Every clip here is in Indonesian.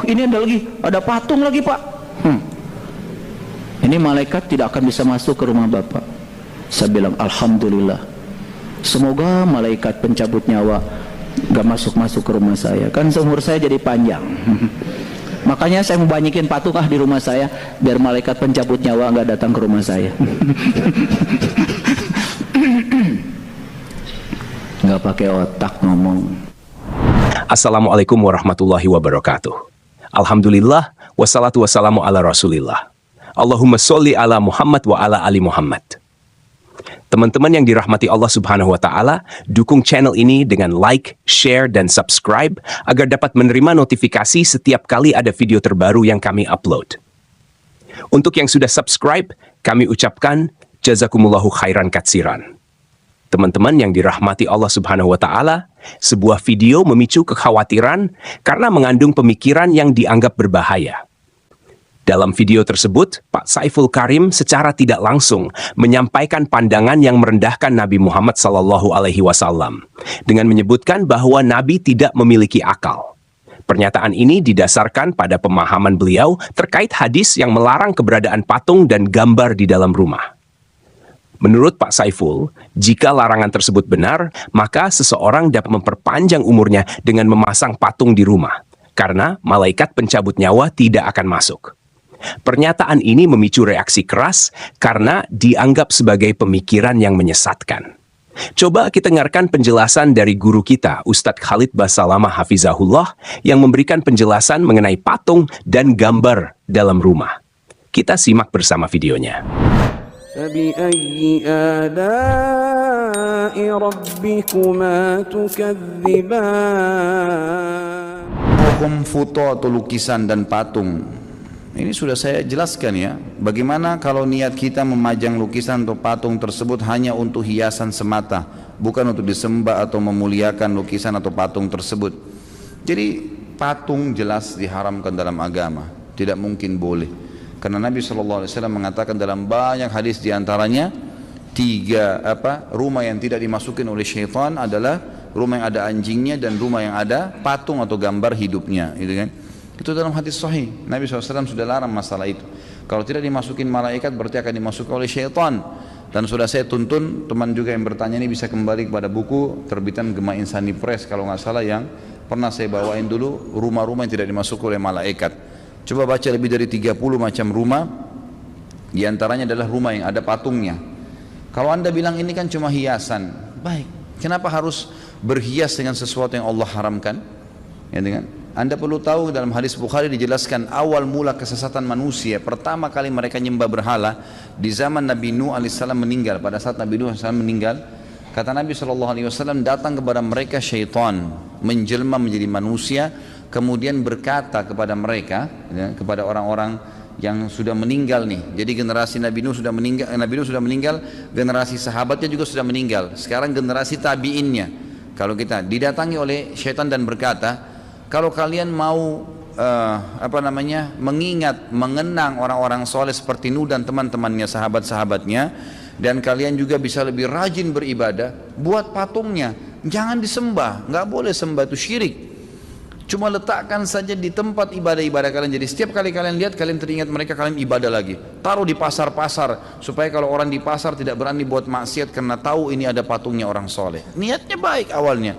ini ada patung lagi Pak. Ini malaikat tidak akan bisa masuk ke rumah Bapak. Saya bilang alhamdulillah, semoga malaikat pencabut nyawa gak masuk ke rumah saya, kan seumur saya jadi panjang. Makanya saya mau banyakin patung di rumah saya, biar malaikat pencabut nyawa gak datang ke rumah saya. Gak pakai otak ngomong. Assalamualaikum warahmatullahi wabarakatuh. Alhamdulillah, wassalatu wassalamu ala rasulillah. Allahumma sholli ala Muhammad wa ala ali Muhammad. Teman-teman yang dirahmati Allah Subhanahu wa Ta'ala, dukung channel ini dengan like, share, dan subscribe agar dapat menerima notifikasi setiap kali ada video terbaru yang kami upload. Untuk yang sudah subscribe, kami ucapkan jazakumullahu khairan katsiran. Teman-teman yang dirahmati Allah Subhanahu wa Ta'ala, sebuah video memicu kekhawatiran karena mengandung pemikiran yang dianggap berbahaya. Dalam video tersebut, Pak Saiful Karim secara tidak langsung menyampaikan pandangan yang merendahkan Nabi Muhammad SAW dengan menyebutkan bahwa Nabi tidak memiliki akal. Pernyataan ini didasarkan pada pemahaman beliau terkait hadis yang melarang keberadaan patung dan gambar di dalam rumah. Menurut Pak Saiful, jika larangan tersebut benar, maka seseorang dapat memperpanjang umurnya dengan memasang patung di rumah, karena malaikat pencabut nyawa tidak akan masuk. Pernyataan ini memicu reaksi keras karena dianggap sebagai pemikiran yang menyesatkan. Coba kita dengarkan penjelasan dari guru kita, Ustadz Khalid Basalamah Hafizahullah, yang memberikan penjelasan mengenai patung dan gambar dalam rumah. Kita simak bersama videonya. فَبِأَيِّ آلَاءِ رَبِّكُمَا تُكَذِّبَانِ. Hukum foto atau lukisan dan patung ini sudah saya jelaskan ya. Bagaimana kalau niat kita memajang lukisan atau patung tersebut hanya untuk hiasan semata, bukan untuk disembah atau memuliakan lukisan atau patung tersebut. Jadi patung jelas diharamkan dalam agama, tidak mungkin boleh. Karena Nabi SAW mengatakan dalam banyak hadis, diantaranya rumah yang tidak dimasukin oleh syaitan adalah rumah yang ada anjingnya dan rumah yang ada patung atau gambar hidupnya, gitu kan? Itu dalam hadis sahih. Nabi SAW sudah larang masalah itu. Kalau tidak dimasukin malaikat berarti akan dimasuki oleh syaitan. Dan sudah saya tuntun, teman juga yang bertanya ini bisa kembali kepada buku terbitan Gema Insani Press kalau nggak salah, yang pernah saya bawain dulu, rumah-rumah yang tidak dimasuki oleh malaikat. Coba baca lebih dari 30 macam rumah, di antaranya adalah rumah yang ada patungnya. Kalau anda bilang ini kan cuma hiasan, baik, kenapa harus berhias dengan sesuatu yang Allah haramkan? Ya, dengan anda perlu tahu dalam hadis Bukhari dijelaskan awal mula kesesatan manusia, pertama kali mereka nyembah berhala di zaman Nabi Nuh alaihissalam meninggal. Pada saat Nabi Nuh alaihissalam meninggal, kata Nabi SAW, datang kepada mereka syaitan menjelma menjadi manusia, kemudian berkata kepada mereka, ya, kepada orang-orang yang sudah meninggal nih. Jadi generasi Nabi Nuh sudah meninggal, generasi sahabatnya juga sudah meninggal. Sekarang generasi tabiinnya. Kalau kita didatangi oleh syaitan dan berkata, kalau kalian mau mengenang orang-orang soleh seperti Nuh dan teman-temannya, sahabat-sahabatnya, dan kalian juga bisa lebih rajin beribadah, buat patungnya, jangan disembah, nggak boleh sembah, itu syirik. Cuma letakkan saja di tempat ibadah-ibadah kalian. Jadi setiap kali kalian lihat, kalian teringat mereka, kalian ibadah lagi. Taruh di pasar-pasar, supaya kalau orang di pasar tidak berani buat maksiat karena tahu ini ada patungnya orang soleh. Niatnya baik awalnya.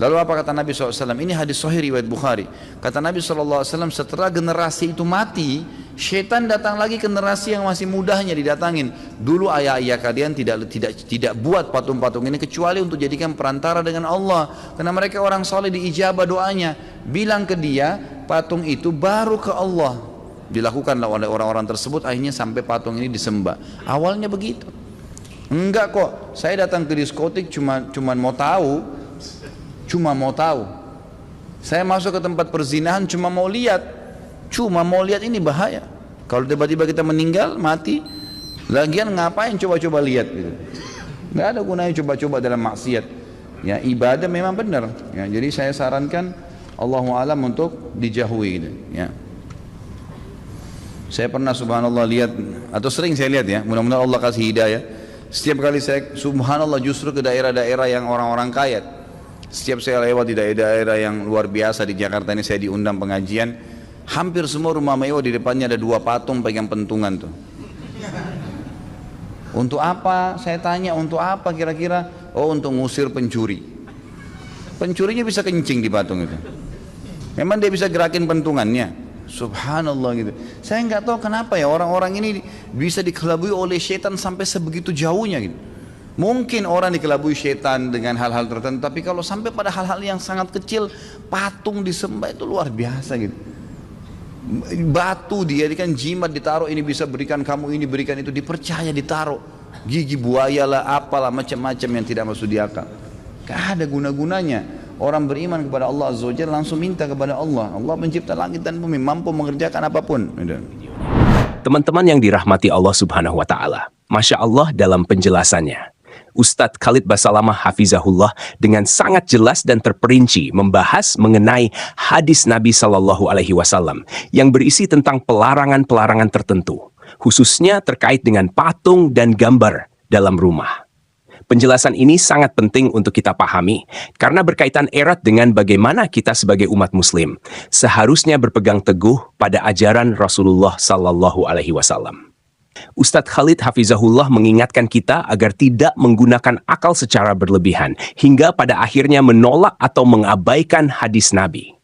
Lalu apa kata Nabi SAW? Ini hadis sahih riwayat Bukhari. Kata Nabi SAW, setelah generasi itu mati, syaitan datang lagi generasi yang masih mudahnya didatangin. Dulu ayah-ayah kalian tidak buat patung-patung ini kecuali untuk jadikan perantara dengan Allah. Karena mereka orang soleh, diijabah doanya. Bilang ke dia, patung itu baru ke Allah. Dilakukanlah oleh orang-orang tersebut, akhirnya sampai patung ini disembah. Awalnya begitu. Enggak kok, saya datang ke diskotik cuma mau tahu. Saya masuk ke tempat perzinahan cuma mau lihat ini bahaya. Kalau tiba-tiba kita meninggal, mati, lagian ngapain coba-coba lihat gitu. Nggak ada gunanya coba-coba dalam maksiat. Ya, ibadah memang benar. Ya, jadi saya sarankan Allahu a'lam untuk dijauhi gitu. Ya. Saya pernah subhanallah lihat, atau sering saya lihat ya, mudah-mudahan Allah kasih hidayah. Setiap kali saya subhanallah justru ke daerah-daerah yang orang-orang kaya. Setiap saya lewat di daerah-daerah yang luar biasa di Jakarta ini, saya diundang pengajian, Hampir semua rumah mewah di depannya ada 2 patung pegang pentungan tuh. Untuk apa? Saya tanya, untuk apa kira-kira? Oh, untuk ngusir pencuri. Pencurinya bisa kencing di patung itu. Memang dia bisa gerakin pentungannya. Subhanallah gitu. Saya nggak tahu kenapa ya orang-orang ini bisa dikelabui oleh setan sampai sebegitu jauhnya gitu. Mungkin orang dikelabui setan dengan hal-hal tertentu, tapi kalau sampai pada hal-hal yang sangat kecil, patung disembah itu luar biasa gitu. Batu dijadikan jimat, ditaruh, ini bisa berikan kamu ini, berikan itu, dipercaya ditaruh. Gigi buaya lah, apalah, macam-macam yang tidak masuk di akal. Gak ada guna-gunanya. Orang beriman kepada Allah Azza wa Jalla langsung minta kepada Allah. Allah pencipta langit dan bumi, mampu mengerjakan apapun. Teman-teman yang dirahmati Allah Subhanahu wa Ta'ala, Masya Allah dalam penjelasannya, Ustadz Khalid Basalamah Hafizahullah dengan sangat jelas dan terperinci membahas mengenai hadis Nabi Sallallahu Alaihi Wasallam yang berisi tentang pelarangan-pelarangan tertentu, khususnya terkait dengan patung dan gambar dalam rumah. Penjelasan ini sangat penting untuk kita pahami karena berkaitan erat dengan bagaimana kita sebagai umat muslim seharusnya berpegang teguh pada ajaran Rasulullah Sallallahu Alaihi Wasallam. Ustadz Khalid Hafizahullah mengingatkan kita agar tidak menggunakan akal secara berlebihan hingga pada akhirnya menolak atau mengabaikan hadis Nabi.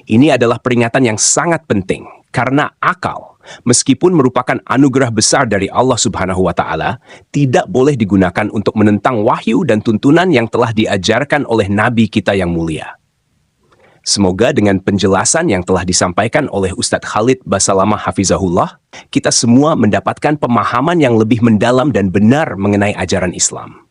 Ini adalah peringatan yang sangat penting karena akal, meskipun merupakan anugerah besar dari Allah Subhanahu wa Ta'ala, tidak boleh digunakan untuk menentang wahyu dan tuntunan yang telah diajarkan oleh Nabi kita yang mulia. Semoga dengan penjelasan yang telah disampaikan oleh Ustadz Khalid Basalamah Hafizahullah, kita semua mendapatkan pemahaman yang lebih mendalam dan benar mengenai ajaran Islam.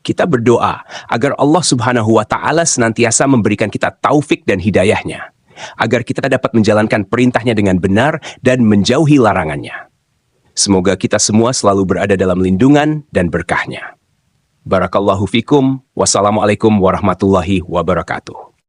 Kita berdoa agar Allah Subhanahu wa Ta'ala senantiasa memberikan kita taufik dan hidayahnya, agar kita dapat menjalankan perintahnya dengan benar dan menjauhi larangannya. Semoga kita semua selalu berada dalam lindungan dan berkahnya. Barakallahu fikum. Wassalamualaikum warahmatullahi wabarakatuh.